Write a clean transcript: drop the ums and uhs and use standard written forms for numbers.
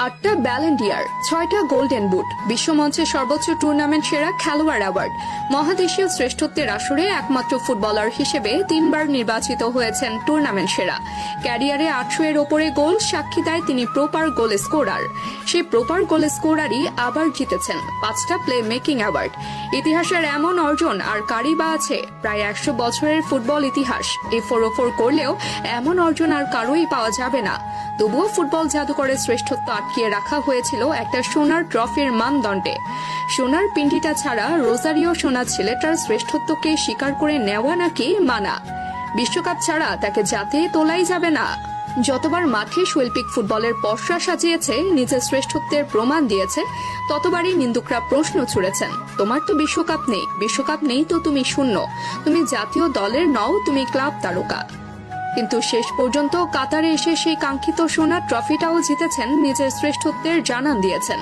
8টা Ballon deer, 6টা golden boot, বিশ্বমঞ্চে সর্বোচ্চ tournament সেরা খেলোয়াড় অ্যাওয়ার্ড, মহাদেশীয় শ্রেষ্ঠত্বের আসরে একমাত্র ফুটবলার হিসেবে 3বার নির্বাচিত হয়েছেন টুর্নামেন্ট সেরা। ক্যারিয়ারে 800-এর ওপরে গোল সাক্ষী দেয় তিনি প্রপার গোল স্কোরার। সেই প্রপার গোল স্কোরারই আবার জিতেছেন 5টা প্লে মেকিং অ্যাওয়ার্ড। ইতিহাসের এমন অর্জন আর কারই বা আছে? প্রায় 100 বছরের ফুটবল ইতিহাস এই 404 করলেও এমন অর্জন আর কারোই পাওয়া যাবে না। তবুও ফুটবল জাদুকরের শ্রেষ্ঠত্ব আটকিয়ে রাখা হয়েছিল একটা সোনার ট্রফির মানদণ্ডে। সোনার পিণ্ডিটা ছাড়া রোজারিও সোনা ছেলেটার শ্রেষ্ঠত্বকে স্বীকার করে নেওয়া নাকি মানা? বিশ্বকাপ ছাড়া তাকে জাতে তোলাই যাবে না। যতবার মাঠে শৈল্পিক ফুটবলের পসরা সাজিয়েছে, নিজের শ্রেষ্ঠত্বের প্রমাণ দিয়েছে, ততবারই নিন্দুকরা প্রশ্ন ছুড়েছেন, তোমার তো বিশ্বকাপ নেই তো তুমি শূন্য, তুমি জাতীয় দলের নও, তুমি ক্লাব তারকা। কিন্তু শেষ পর্যন্ত কাতারে এসে সেই কাঙ্ক্ষিত সোনার ট্রফিটাও জিতেছেন, নিজের শ্রেষ্ঠত্বের জানান দিয়েছেন।